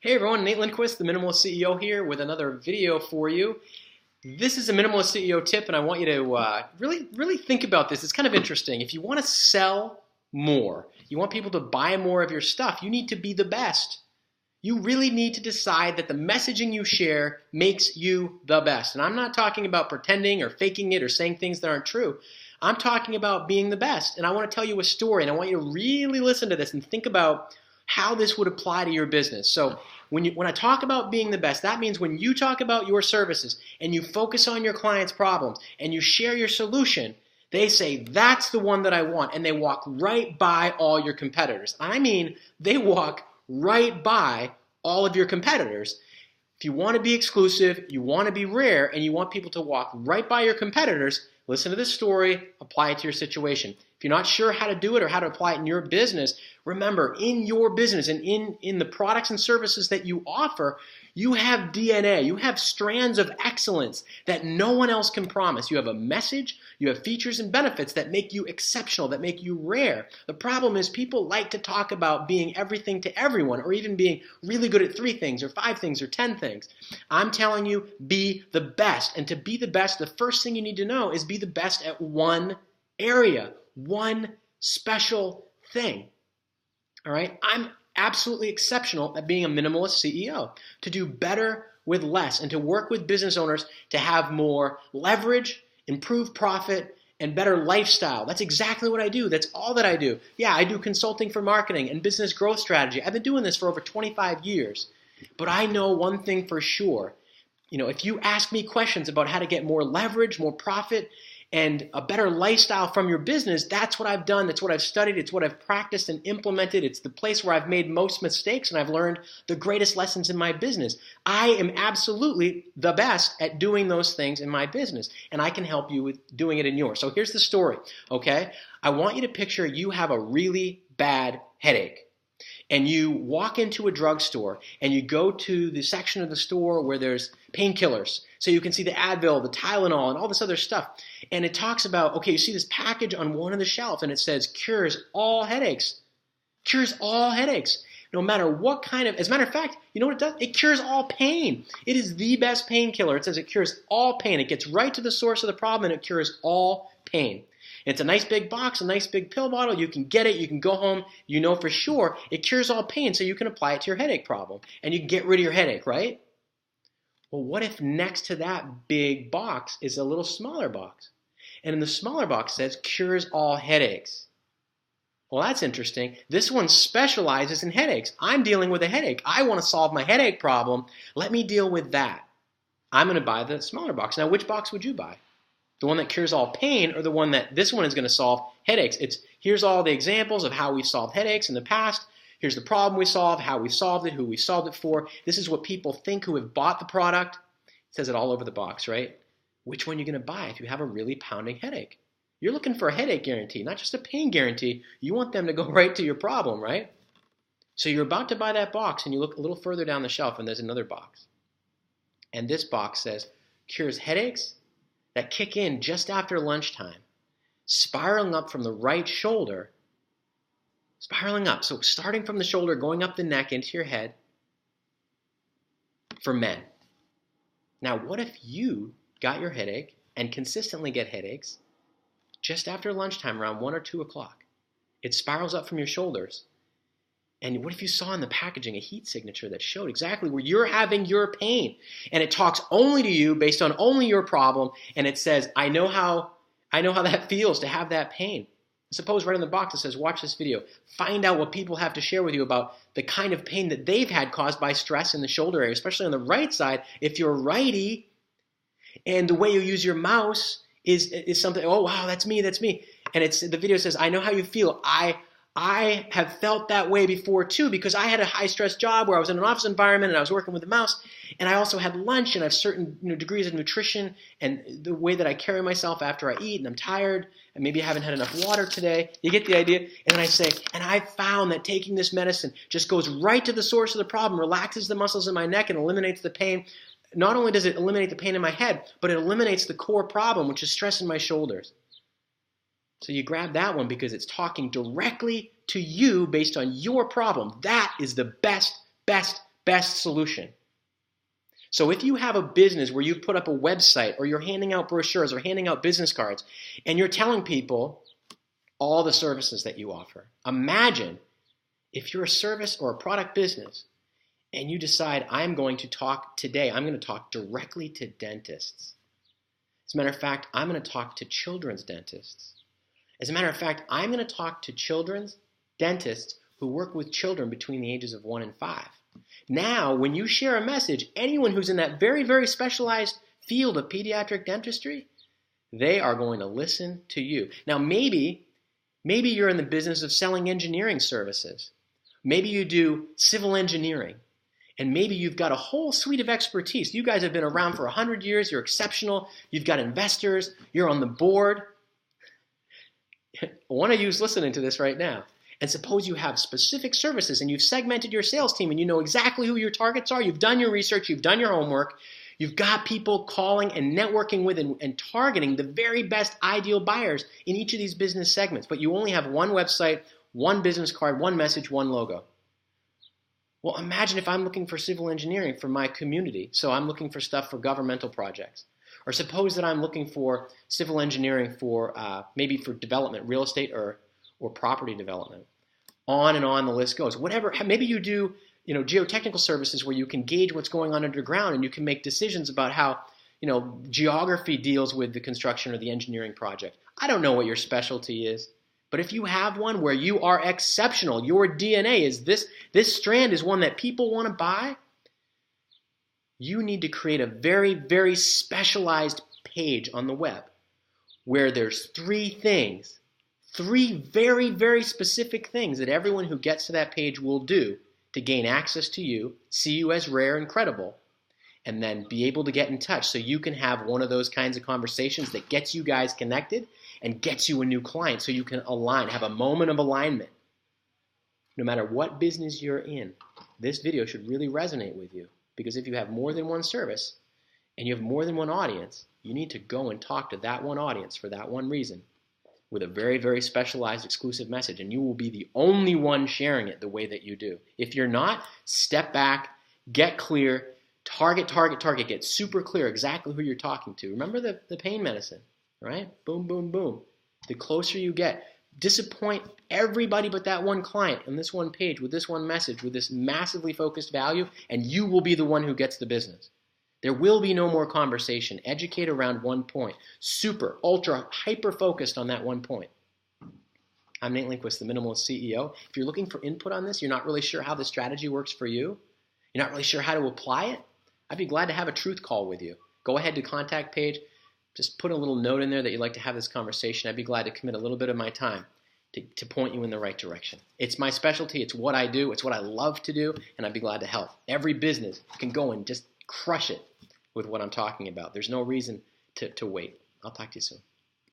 Hey everyone, Nate Lindquist, the Minimalist CEO here with another video for you. This is a Minimalist CEO tip and I want you to really think about this. It's kind of interesting. If you want to sell more, you want people to buy more of your stuff, you need to be the best. You really need to decide that the messaging you share makes you the best. And I'm not talking about pretending or faking it or saying things that aren't true. I'm talking about being the best. And I want to tell you a story and I want you to really listen to this and think about how this would apply to your business. So when I talk about being the best, that means when you talk about your services and you focus on your client's problems and you share your solution, they say, that's the one that I want, and they walk right by all your competitors. I mean, they walk right by all of your competitors. If you want to be exclusive, you want to be rare, and you want people to walk right by your competitors, listen to this story, apply it to your situation. If you're not sure how to do it or how to apply it in your business, remember, in your business and in the products and services that you offer, you have DNA, you have strands of excellence that no one else can promise. You have a message, you have features and benefits that make you exceptional, that make you rare. The problem is people like to talk about being everything to everyone or even being really good at 3 things or 5 things or 10 things. I'm telling you, be the best. And to be the best, the first thing you need to know is be the best at one area, one special thing. All right? I'm absolutely exceptional at being a minimalist CEO, to do better with less and to work with business owners to have more leverage, improve profit, and better lifestyle. That's exactly what I do. That's all that I do. Yeah, I do consulting for marketing and business growth strategy. I've been doing this for over 25 years. But I know one thing for sure. If you ask me questions about how to get more leverage, more profit, and a better lifestyle from your business, that's what I've done, that's what I've studied, it's what I've practiced and implemented. It's the place where I've made most mistakes and I've learned the greatest lessons in my business. I am absolutely the best at doing those things in my business, and I can help you with doing it in yours. So here's the story, okay? I want you to picture you have a really bad headache. And you walk into a drugstore and you go to the section of the store where there's painkillers. So you can see the Advil, the Tylenol, and all this other stuff. And it talks about, okay, you see this package on one of the shelf and it says cures all headaches. Cures all headaches. No matter what kind of, as a matter of fact, you know what it does? It cures all pain. It is the best painkiller. It says it cures all pain. It gets right to the source of the problem and it cures all pain. It's a nice big box, a nice big pill bottle. You can get it. You can go home. You know for sure it cures all pain, so you can apply it to your headache problem. And you can get rid of your headache, right? Well, what if next to that big box is a little smaller box? And in the smaller box says cures all headaches. Well, that's interesting. This one specializes in headaches. I'm dealing with a headache. I want to solve my headache problem. Let me deal with that. I'm going to buy the smaller box. Now, which box would you buy? The one that cures all pain or the one that this one is going to solve headaches? Here's all the examples of how we solved headaches in the past. Here's the problem we solved, how we solved it, who we solved it for. This is what people think who have bought the product. It says it all over the box, right? Which one are you going to buy if you have a really pounding headache? You're looking for a headache guarantee, not just a pain guarantee. You want them to go right to your problem, right? So you're about to buy that box and you look a little further down the shelf and there's another box. And this box says cures headaches that kick in just after lunchtime, spiraling up from the right shoulder, spiraling up. So starting from the shoulder, going up the neck into your head for men. Now, what if you got your headache and consistently get headaches just after lunchtime around 1 or 2 o'clock? It spirals up from your shoulders. And what if you saw in the packaging a heat signature that showed exactly where you're having your pain? And it talks only to you based on only your problem. And it says, I know how that feels to have that pain. Suppose right in the box it says, watch this video. Find out what people have to share with you about the kind of pain that they've had caused by stress in the shoulder area, especially on the right side. If you're righty and the way you use your mouse is something, oh, wow, that's me. And the video says, I know how you feel. I have felt that way before too, because I had a high-stress job where I was in an office environment and I was working with a mouse, and I also had lunch and I have certain degrees of nutrition and the way that I carry myself after I eat, and I'm tired and maybe I haven't had enough water today. You get the idea? And then I say, and I found that taking this medicine just goes right to the source of the problem, relaxes the muscles in my neck and eliminates the pain. Not only does it eliminate the pain in my head, but it eliminates the core problem, which is stress in my shoulders. So you grab that one because it's talking directly to you based on your problem. That is the best best solution. So if you have a business where you've put up a website or you're handing out brochures or handing out business cards and you're telling people all the services that you offer, imagine if you're a service or a product business and you decide, I'm going to talk directly to dentists. As a matter of fact, I'm going to talk to children's dentists. As a matter of fact, I'm going to talk to children's dentists who work with children between the ages of 1 and 5. Now, when you share a message, anyone who's in that very, very specialized field of pediatric dentistry, they are going to listen to you. Now, maybe you're in the business of selling engineering services. Maybe you do civil engineering. And maybe you've got a whole suite of expertise. You guys have been around for 100 years. You're exceptional. You've got investors. You're on the board. One of you is listening to this right now. And suppose you have specific services and you've segmented your sales team and you know exactly who your targets are. You've done your research. You've done your homework. You've got people calling and networking with and targeting the very best ideal buyers in each of these business segments. But you only have one website, one business card, one message, one logo. Well, imagine if I'm looking for civil engineering for my community. So I'm looking for stuff for governmental projects. Or suppose that I'm looking for civil engineering for maybe for development, real estate or property development. On and on the list goes. Whatever, maybe you do geotechnical services where you can gauge what's going on underground and you can make decisions about how geography deals with the construction or the engineering project. I don't know what your specialty is. But if you have one where you are exceptional, your DNA is this strand is one that people want to buy, you need to create a very, very specialized page on the web where there's three very, very specific things that everyone who gets to that page will do to gain access to you, see you as rare and credible, and then be able to get in touch so you can have one of those kinds of conversations that gets you guys connected and gets you a new client so you can align, have a moment of alignment. No matter what business you're in, this video should really resonate with you because if you have more than one service and you have more than one audience, you need to go and talk to that one audience for that one reason with a very, very specialized exclusive message, and you will be the only one sharing it the way that you do. If you're not, step back, get clear, target, get super clear exactly who you're talking to. Remember the pain medicine, right? Boom, boom, boom. The closer you get, disappoint everybody but that one client on this one page with this one message, with this massively focused value, and you will be the one who gets the business. There will be no more conversation. Educate around one point. Super, ultra, hyper-focused on that one point. I'm Nate Lindquist, the Minimalist CEO. If you're looking for input on this, you're not really sure how the strategy works for you, you're not really sure how to apply it, I'd be glad to have a truth call with you. Go ahead to contact page. Just put a little note in there that you'd like to have this conversation. I'd be glad to commit a little bit of my time to point you in the right direction. It's my specialty. It's what I do. It's what I love to do, and I'd be glad to help. Every business can go and just crush it with what I'm talking about. There's no reason to wait. I'll talk to you soon.